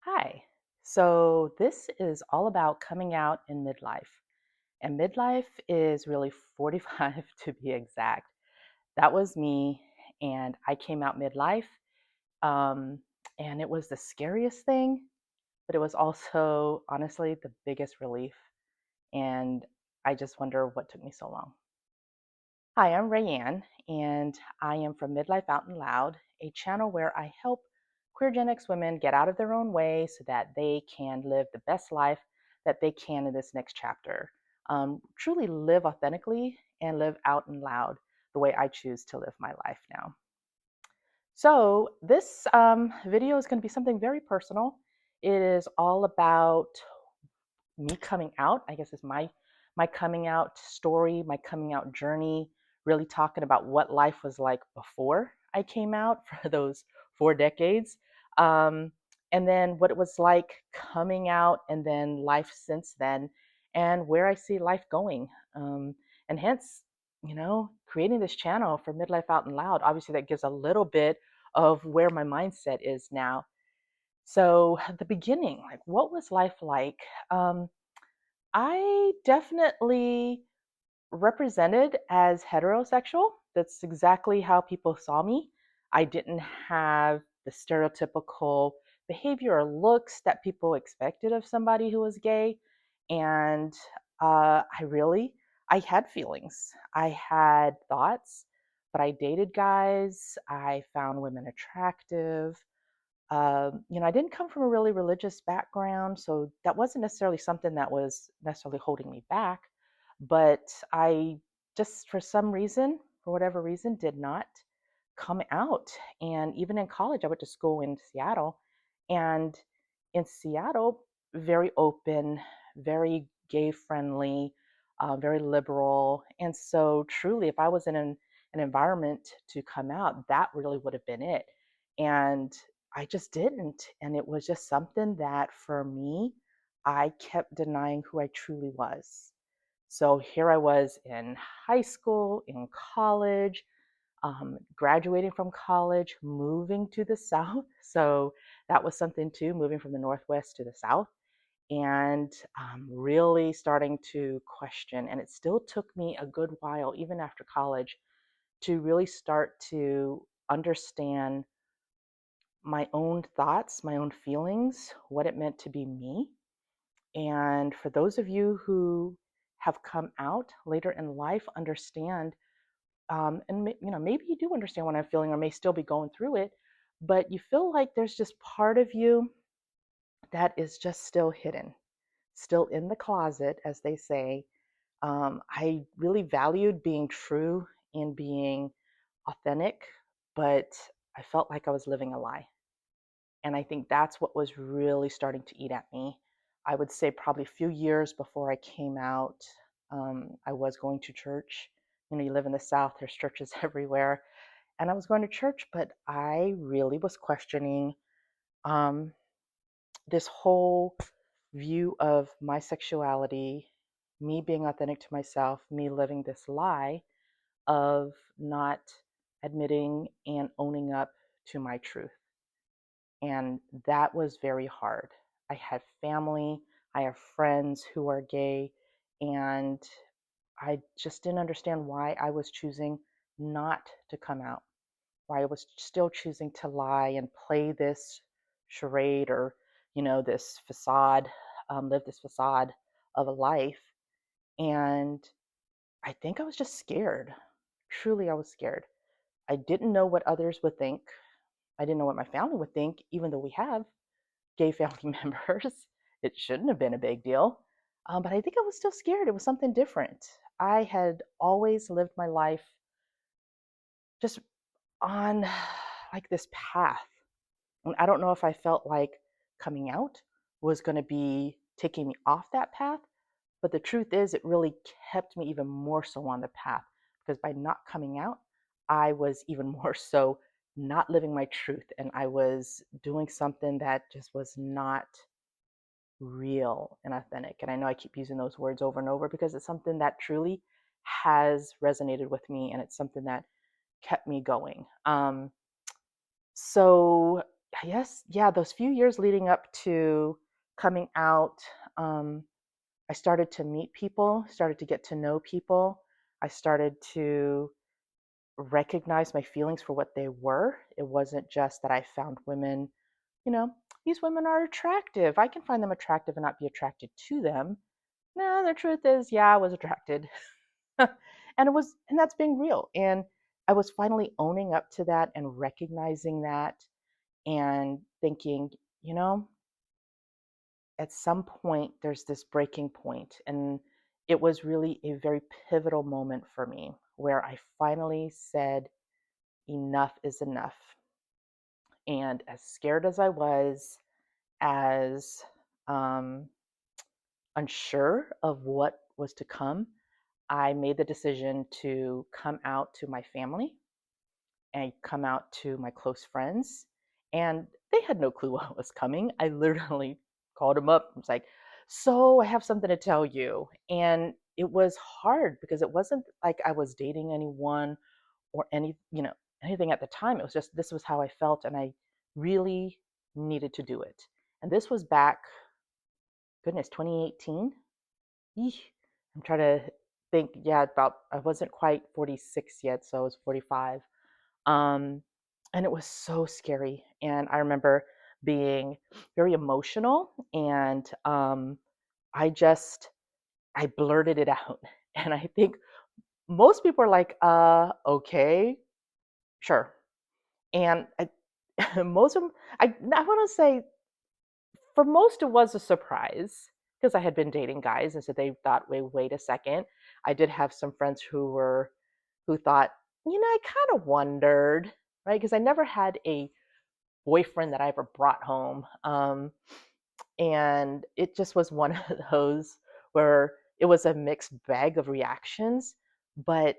Hi. So, this is all about coming out in midlife. And midlife is really 45 to be exact. That was me. And I came out midlife. Um, and it was the scariest thing, but it was also, honestly, the biggest relief. And I just wonder what took me so long. Hi, I'm Rayanne, and I am from Midlife Out Loud, a channel where I help queer Gen X women get out of their own way so that they can live the best life that they can in this next chapter. Truly live authentically and live out and loud the way I choose to live my life now. So, this video is going to be something very personal. It is all about me coming out, I guess, is my coming out story, my coming out journey, really talking about what life was like before I came out for those 4 decades. Um, and then what it was like coming out and then life since then and where I see life going. And hence, creating this channel for Midlife Out and Loud, obviously that gives a little bit of where my mindset is now. So at the beginning, like what was life like? Um, I definitely represented as heterosexual. That's exactly how people saw me. I didn't have the stereotypical behavior or looks that people expected of somebody who was gay. And I had feelings. I had thoughts, but I dated guys. I found women attractive. I didn't come from a really religious background, so that wasn't necessarily something that was necessarily holding me back. But I just, for some reason, for whatever reason, did not come out. And even in college, I went to school in Seattle. And in Seattle, very open, very gay friendly, very liberal. And so, truly, if I was in an environment to come out, that really would have been it. And I just didn't. And it was just something that for me, I kept denying who I truly was. So here I was in high school, in college, graduating from college, moving to the South. So that was something too, moving from the Northwest to the South and really starting to question. And it still took me a good while, even after college, to really start to understand my own thoughts, my own feelings, what it meant to be me. And for those of you who have come out later in life, understand, maybe you do understand what I'm feeling, or may still be going through it, but you feel like there's just part of you that is just still hidden, still in the closet, as they say. I really valued being true and being authentic, but I felt like I was living a lie. And I think that's what was really starting to eat at me. I would say probably a few years before I came out, I was going to church. You live in the South, there's churches everywhere. And I was going to church, but I really was questioning um, this whole view of my sexuality, me being authentic to myself, me living this lie of not admitting and owning up to my truth. And that was very hard. I had family, I have friends who are gay, and I just didn't understand why I was choosing not to come out, why I was still choosing to lie and play this charade or, this facade, live this facade of a life. And I think I was just scared. Truly, I was scared. I didn't know what others would think. I didn't know what my family would think, even though we have gay family members. It shouldn't have been a big deal. But I think I was still scared. It was something different. I had always lived my life just on like this path. And I don't know if I felt like coming out was going to be taking me off that path. But the truth is, it really kept me even more so on the path because by not coming out, I was even more so not living my truth. And I was doing something that just was not real and authentic. And I know I keep using those words over and over because it's something that truly has resonated with me and it's something that kept me going. So Yes, yeah, those few years leading up to coming out, um, I started to meet people, started to get to know people. I started to recognize my feelings for what they were. It wasn't just that I found women, you know, these women are attractive. I can find them attractive and not be attracted to them. No, the truth is, yeah, I was attracted. And that's being real. And I was finally owning up to that and recognizing that and thinking, you know, at some point there's this breaking point. And it was really a very pivotal moment for me where I finally said, enough is enough. And as scared as I was, as um, unsure of what was to come, I made the decision to come out to my family and come out to my close friends. And they had no clue what was coming. I literally called them up and was like, so I have something to tell you. And it was hard because it wasn't like I was dating anyone or anything at the time. It was just this was how I felt, and I really needed to do it. And this was back, goodness, 2018. Eesh. I'm trying to think. Yeah, about I wasn't quite 46 yet, so I was 45. Um, and it was so scary. And I remember being very emotional, and I blurted it out. And I think most people are like, okay, sure. And most of them, I want to say, for most, it was a surprise because I had been dating guys, and so they thought, wait a second. I did have some friends who thought, I kind of wondered, right? Because I never had a boyfriend that I ever brought home, and it just was one of those where it was a mixed bag of reactions, but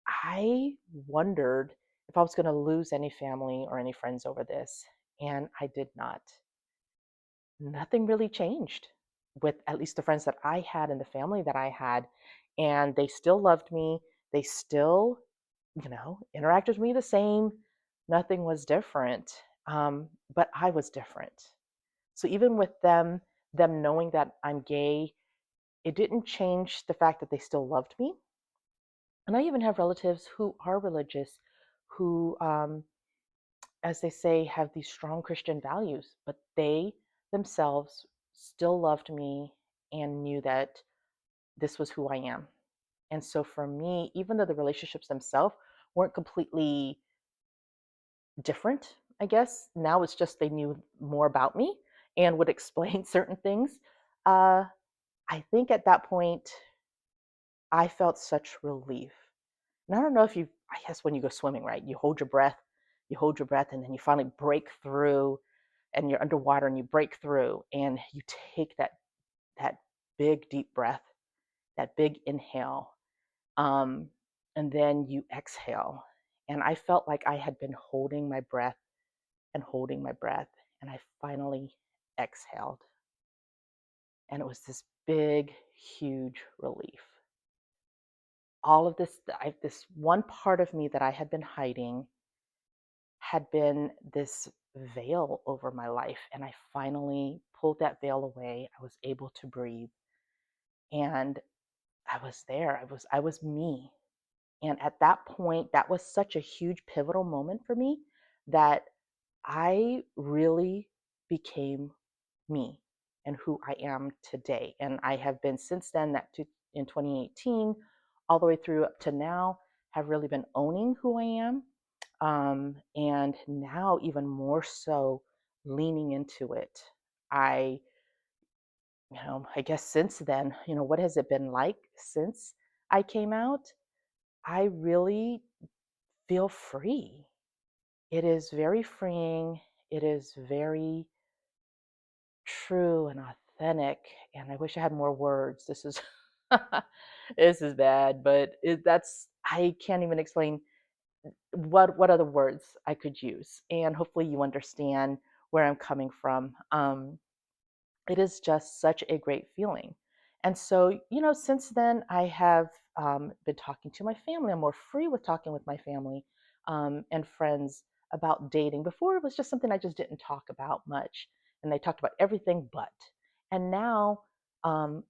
I wondered if I was going to lose any family or any friends over this, and I did not. Nothing really changed with at least the friends that I had and the family that I had, and they still loved me. They still, interacted with me the same. Nothing was different, but I was different. So even with them knowing that I'm gay, it didn't change the fact that they still loved me. And I even have relatives who are religious, who, as they say, have these strong Christian values, but they themselves still loved me and knew that this was who I am. And so for me, even though the relationships themselves weren't completely different, I guess, now it's just they knew more about me and would explain certain things. Uh, I think at that point, I felt such relief. And I don't know if I guess when you go swimming, right? You hold your breath, and then you finally break through, and you're underwater and you break through, and you take that big deep breath, that big inhale, um, and then you exhale. And I felt like I had been holding my breath and holding my breath, and I finally exhaled. And it was this big, huge relief. All of this one part of me that I had been hiding had been this veil over my life, and I finally pulled that veil away. I was able to breathe, and I was there. I was me. And at that point, that was such a huge pivotal moment for me that I really became me and who I am today. And I have been since then, in 2018, all the way through up to now, have really been owning who I am. And now, even more so, leaning into it. I, I guess since then, what has it been like since I came out? I really feel free. It is very freeing. It is very true and authentic. And I wish I had more words. This is this is bad, but that's I can't even explain what other words I could use. And hopefully you understand where I'm coming from. It is just such a great feeling. And so, since then, I have been talking to my family. I'm more free with talking with my family and friends about dating. Before, it was just something I just didn't talk about much, and they talked about everything but. And now,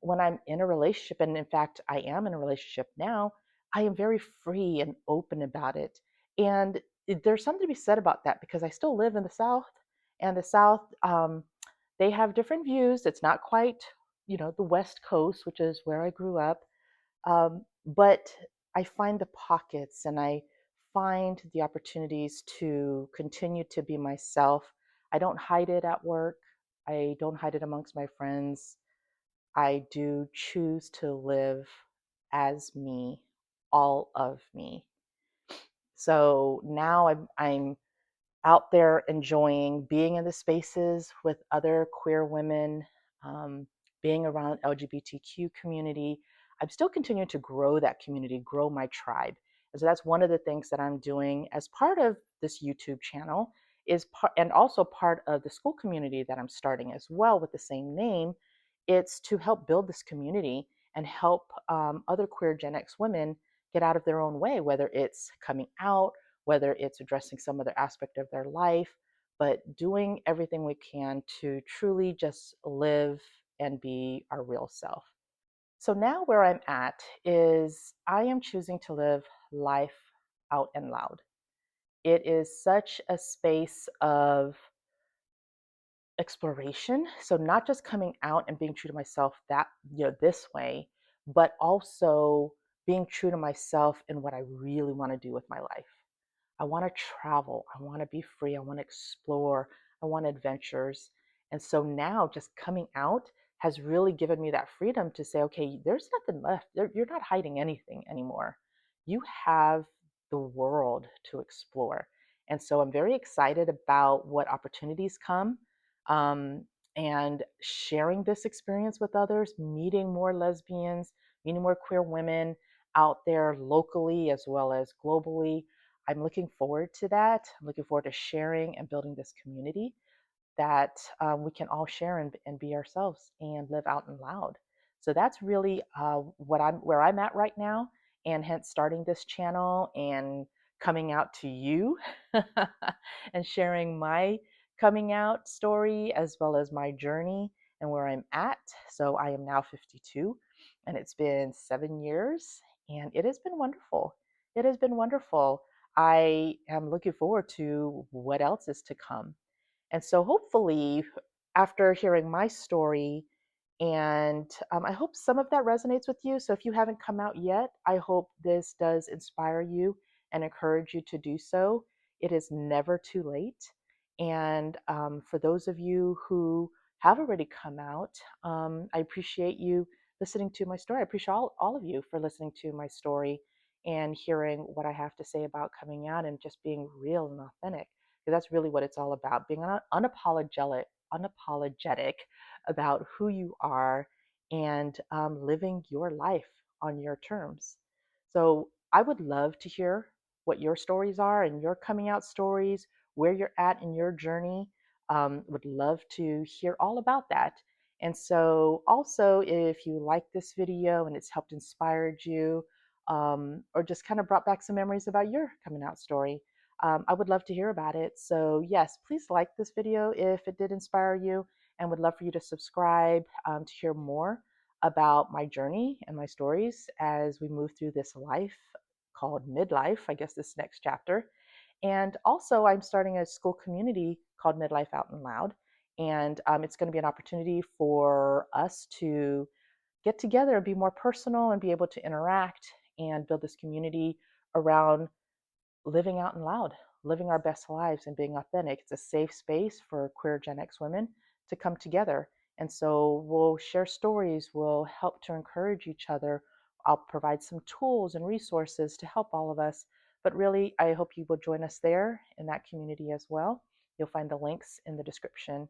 when I'm in a relationship, and in fact, I am in a relationship now, I am very free and open about it. And there's something to be said about that because I still live in the South, and the South, they have different views. It's not quite, the West Coast, which is where I grew up. But I find the pockets and I find the opportunities to continue to be myself. I don't hide it at work. I don't hide it amongst my friends. I do choose to live as me, all of me. So now I'm out there enjoying being in the spaces with other queer women, um, being around LGBTQ community. I'm still continuing to grow that community, grow my tribe. And so that's one of the things that I'm doing as part of this YouTube channel and also part of the school community that I'm starting as well with the same name. It's to help build this community and help other queer Gen X women get out of their own way, whether it's coming out, whether it's addressing some other aspect of their life, but doing everything we can to truly just live and be our real self. So now where I'm at is I am choosing to live life out and loud. It is such a space of exploration. So not just coming out and being true to myself this way, but also being true to myself in what I really want to do with my life. I want to travel. I want to be free. I want to explore. I want adventures. And so now just coming out has really given me that freedom to say, okay, there's nothing left. You're not hiding anything anymore. You have the world to explore. And so I'm very excited about what opportunities come, um, and sharing this experience with others, meeting more lesbians, meeting more queer women out there locally as well as globally. I'm looking forward to that. I'm looking forward to sharing and building this community that we can all share and be ourselves and live out and loud. So that's really where I'm at right now, and hence starting this channel and coming out to you and sharing my coming out story as well as my journey and where I'm at. So I am now 52, and it's been 7 years, and it has been wonderful. It has been wonderful. I am looking forward to what else is to come. And so, hopefully, after hearing my story, and I hope some of that resonates with you. So, if you haven't come out yet, I hope this does inspire you and encourage you to do so. It is never too late. And for those of you who have already come out, I appreciate you listening to my story. I appreciate all of you for listening to my story and hearing what I have to say about coming out and just being real and authentic, because that's really what it's all about, being unapologetic about who you are and living your life on your terms. So I would love to hear what your stories are and your coming out stories, where you're at in your journey. Would love to hear all about that. And so also, if you like this video and it's helped inspired you, or just kind of brought back some memories about your coming out story, I would love to hear about it. So yes, please like this video if it did inspire you, and would love for you to subscribe to hear more about my journey and my stories as we move through this life called midlife, I guess this next chapter. And also, I'm starting a school community called Midlife Out Loud. And it's going to be an opportunity for us to get together and be more personal and be able to interact and build this community around living out and loud, living our best lives and being authentic. It's a safe space for queer Gen X women to come together. And so we'll share stories, we'll help to encourage each other. I'll provide some tools and resources to help all of us. But really, I hope you will join us there in that community as well. You'll find the links in the description.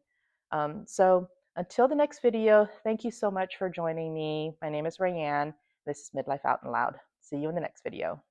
So until the next video, thank you so much for joining me. My name is Rayanne. This is Midlife Out and Loud. See you in the next video.